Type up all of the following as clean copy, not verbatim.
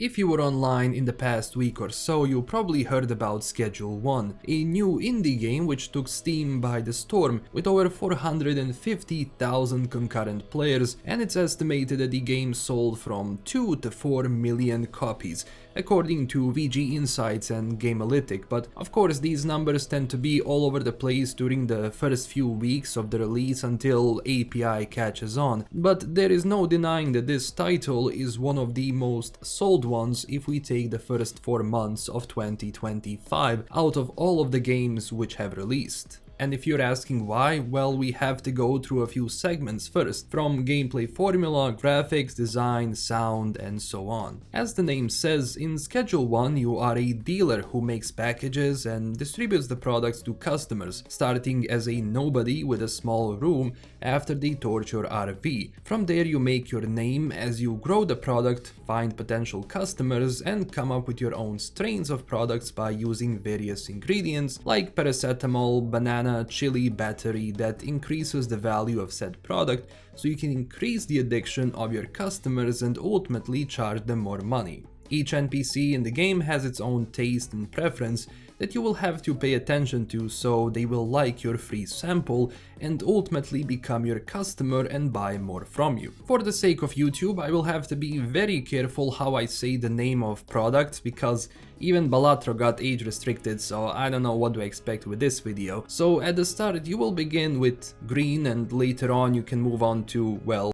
If you were online in the past week or so, you probably heard about Schedule 1, a new indie game which took Steam by the storm with over 450,000 concurrent players, and it's estimated that the game sold from 2 to 4 million copies, according to VG Insights and Gamealytic. But of course these numbers tend to be all over the place during the first few weeks of the release until API catches on, but there is no denying that this title is one of the most sold ones if we take the first 4 months of 2025 out of all of the games which have released. And if you're asking why, well, we have to go through a few segments first, from gameplay formula, graphics, design, sound, and so on. As the name says, in Schedule 1 you are a dealer who makes packages and distributes the products to customers, starting as a nobody with a small room after they torch your RV. From there you make your name as you grow the product, find potential customers, and come up with your own strains of products by using various ingredients like paracetamol, banana, chili, battery that increases the value of said product, so you can increase the addiction of your customers and ultimately charge them more money. Each NPC in the game has its own taste and preference that you will have to pay attention to, so they will like your free sample and ultimately become your customer and buy more from you. For the sake of YouTube, I will have to be very careful how I say the name of products, because even Balatro got age restricted, so I don't know what to expect with this video. So at the start you will begin with green and later on you can move on to, well,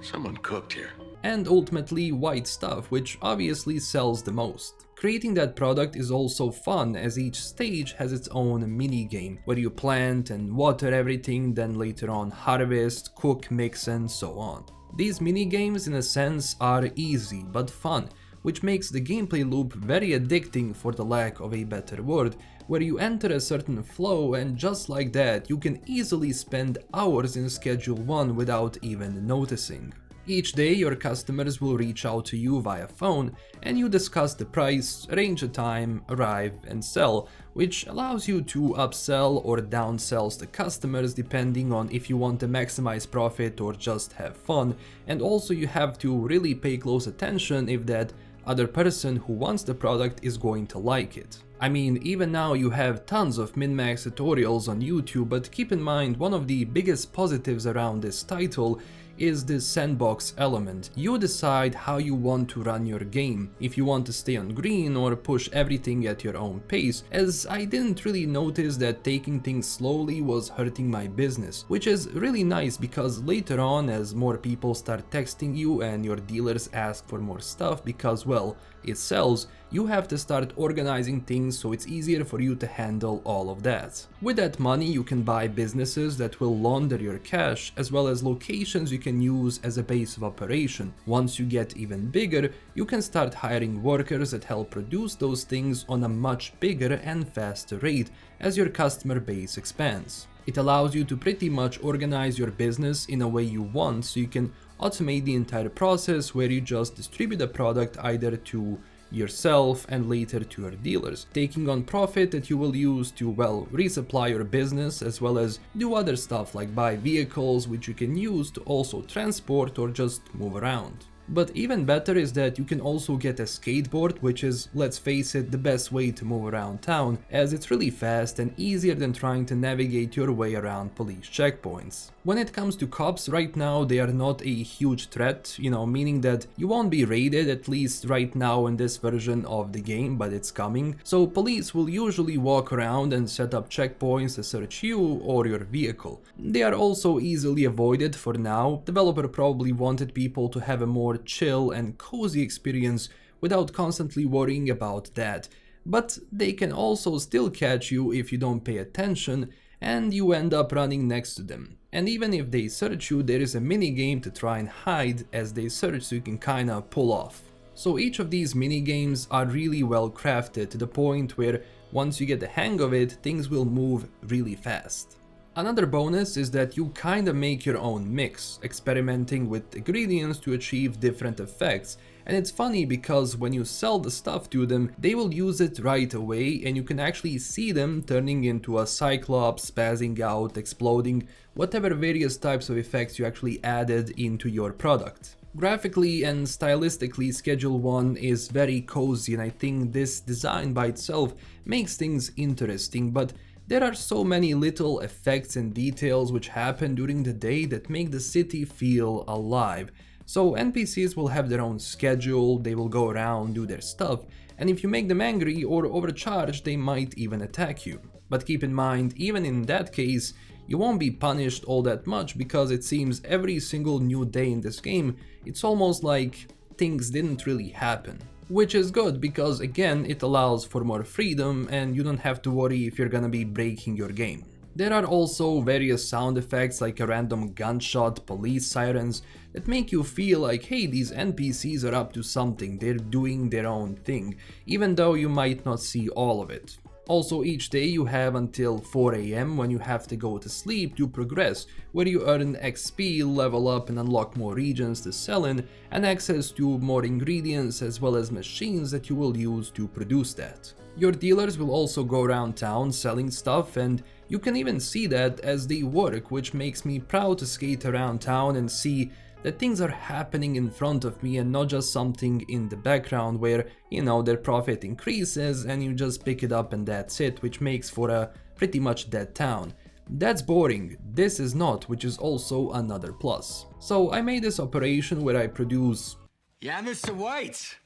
someone cooked here. And ultimately white stuff, which obviously sells the most. Creating that product is also fun, as each stage has its own mini game where you plant and water everything, then later on harvest, cook, mix, and so on. These mini games in a sense are easy but fun, which makes the gameplay loop very addicting, for the lack of a better word, where you enter a certain flow and just like that you can easily spend hours in Schedule 1 without even noticing. Each day your customers will reach out to you via phone and you discuss the price, arrange a time, arrive and sell, which allows you to upsell or downsell the customers depending on if you want to maximize profit or just have fun, and also you have to really pay close attention if that other person who wants the product is going to like it. I mean, even now you have tons of min-max tutorials on YouTube, but keep in mind one of the biggest positives around this title is this sandbox element. You decide how you want to run your game, if you want to stay on green or push everything at your own pace, as I didn't really notice that taking things slowly was hurting my business, which is really nice because later on, as more people start texting you and your dealers ask for more stuff because, well, it sells, you have to start organizing things so it's easier for you to handle all of that. With that money you can buy businesses that will launder your cash, as well as locations you can use as a base of operation. Once you get even bigger, you can start hiring workers that help produce those things on a much bigger and faster rate as your customer base expands. It allows you to pretty much organize your business in a way you want, so you can automate the entire process where you just distribute the product either to yourself and later to your dealers, taking on profit that you will use to, well, resupply your business, as well as do other stuff like buy vehicles which you can use to also transport or just move around. But even better is that you can also get a skateboard, which is, let's face it, the best way to move around town, as it's really fast and easier than trying to navigate your way around police checkpoints. When it comes to cops, right now they are not a huge threat, meaning that you won't be raided, at least right now in this version of the game, but it's coming. So police will usually walk around and set up checkpoints to search you or your vehicle. They are also easily avoided for now. Developer probably wanted people to have a more chill and cozy experience without constantly worrying about that, but they can also still catch you if you don't pay attention and you end up running next to them. And even if they search you, there is a mini game to try and hide as they search, so you can kinda pull off. So each of these mini games are really well crafted to the point where once you get the hang of it, things will move really fast. Another bonus is that you kinda make your own mix, experimenting with ingredients to achieve different effects. And it's funny because when you sell the stuff to them, they will use it right away and you can actually see them turning into a cyclops, spazzing out, exploding, whatever various types of effects you actually added into your product. Graphically and stylistically, Schedule 1 is very cozy, and I think this design by itself makes things interesting, but there are so many little effects and details which happen during the day that make the city feel alive. So NPCs will have their own schedule, they will go around, do their stuff, and if you make them angry or overcharged, they might even attack you. But keep in mind, even in that case, you won't be punished all that much because it seems every single new day in this game, it's almost like things didn't really happen. Which is good because again, it allows for more freedom and you don't have to worry if you're gonna be breaking your game. There are also various sound effects like a random gunshot, police sirens that make you feel like, hey, these NPCs are up to something, they're doing their own thing, even though you might not see all of it. Also, each day you have until 4 AM when you have to go to sleep to progress, where you earn XP, level up and unlock more regions to sell in, and access to more ingredients as well as machines that you will use to produce that. Your dealers will also go around town selling stuff, and you can even see that as they work, which makes me proud to skate around town and see that things are happening in front of me and not just something in the background where, you know, their profit increases and you just pick it up and that's it, which makes for a pretty much dead town. That's boring, this is not, which is also another plus. So I made this operation where I produce... Yeah, Mr. White!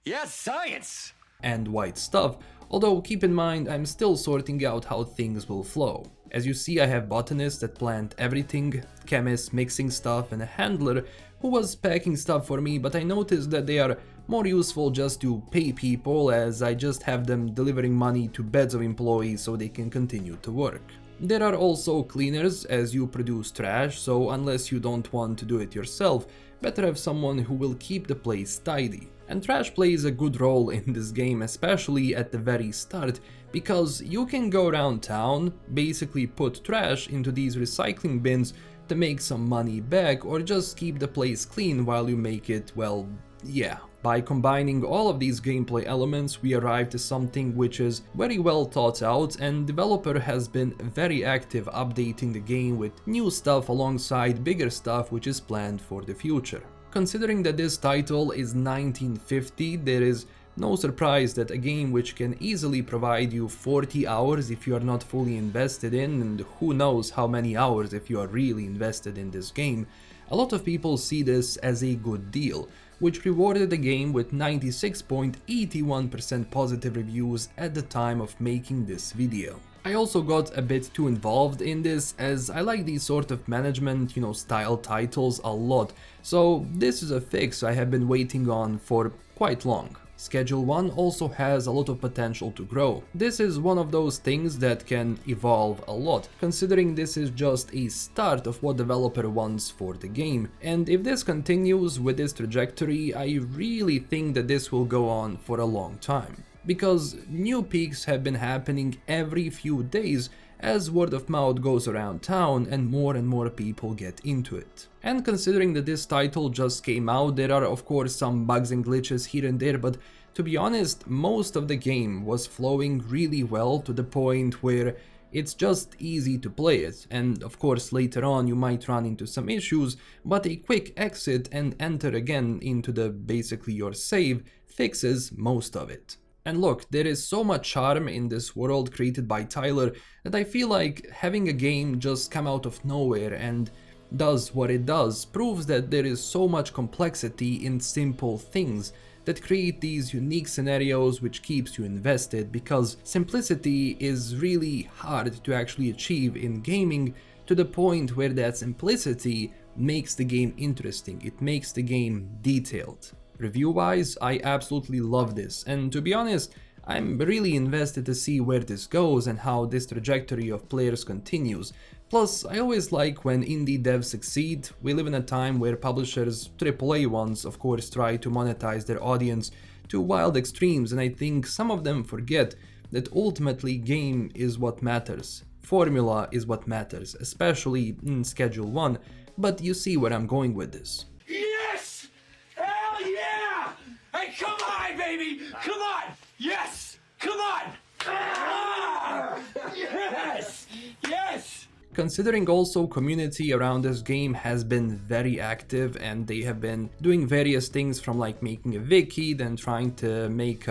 Yes, science! And white stuff, although keep in mind I'm still sorting out how things will flow. As you see, I have botanists that plant everything, chemists mixing stuff, and a handler who was packing stuff for me, but I noticed that they are more useful just to pay people, as I just have them delivering money to beds of employees so they can continue to work. There are also cleaners, as you produce trash, so unless you don't want to do it yourself, better have someone who will keep the place tidy. And trash plays a good role in this game, especially at the very start, because you can go around town, basically put trash into these recycling bins to make some money back, or just keep the place clean while you make it, well, yeah. By combining all of these gameplay elements, we arrive to something which is very well thought out, and developer has been very active updating the game with new stuff alongside bigger stuff which is planned for the future. Considering that this title is 1950, there is no surprise that a game which can easily provide you 40 hours if you are not fully invested in, and who knows how many hours if you are really invested in this game, a lot of people see this as a good deal, which rewarded the game with 96.81% positive reviews at the time of making this video. I also got a bit too involved in this, as I like these sort of management, style titles a lot, so this is a fix I have been waiting on for quite long. Schedule 1 also has a lot of potential to grow. This is one of those things that can evolve a lot, considering this is just a start of what developer wants for the game. And if this continues with this trajectory, I really think that this will go on for a long time. Because new peaks have been happening every few days as word of mouth goes around town and more people get into it. And considering that this title just came out, there are of course some bugs and glitches here and there, but to be honest, most of the game was flowing really well to the point where it's just easy to play it, and of course later on you might run into some issues, but a quick exit and enter again into the basically your save fixes most of it. And look, there is so much charm in this world created by Tyler that I feel like having a game just come out of nowhere and does what it does proves that there is so much complexity in simple things that create these unique scenarios which keeps you invested, because simplicity is really hard to actually achieve in gaming, to the point where that simplicity makes the game interesting, it makes the game detailed. Review-wise, I absolutely love this, and to be honest, I'm really invested to see where this goes and how this trajectory of players continues. Plus, I always like when indie devs succeed. We live in a time where publishers, AAA ones, of course, try to monetize their audience to wild extremes, and I think some of them forget that ultimately game is what matters. formula is what matters, especially in Schedule 1, but you see where I'm going with this. Yes! Hell yeah! Hey, come on, baby! Come on! Yes! Come on! Ah! Yes! Yes! Considering also community around this game has been very active and they have been doing various things from like making a wiki, then trying to make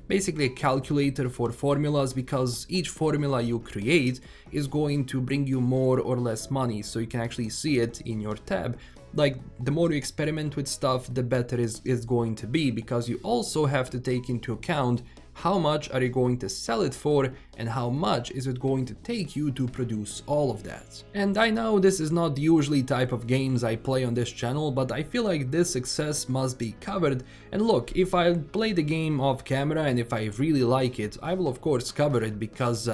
basically a calculator for formulas, because each formula you create is going to bring you more or less money, so you can actually see it in your tab. Like, the more you experiment with stuff, the better it's going to be, because you also have to take into account how much are you going to sell it for and how much is it going to take you to produce all of that. And I know this is not the usually type of games I play on this channel, but I feel like this success must be covered. And look, if I play the game off camera and if I really like it, I will of course cover it, because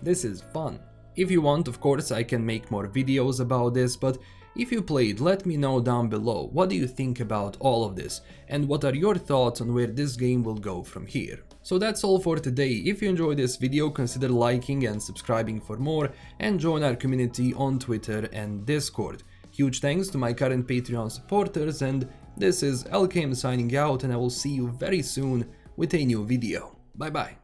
this is fun. If you want, of course, I can make more videos about this, but if you played, let me know down below what do you think about all of this and what are your thoughts on where this game will go from here. So that's all for today. If you enjoyed this video, consider liking and subscribing for more, and join our community on Twitter and Discord. Huge thanks to my current Patreon supporters, and this is LastKnownMeal signing out, and I will see you very soon with a new video. Bye bye.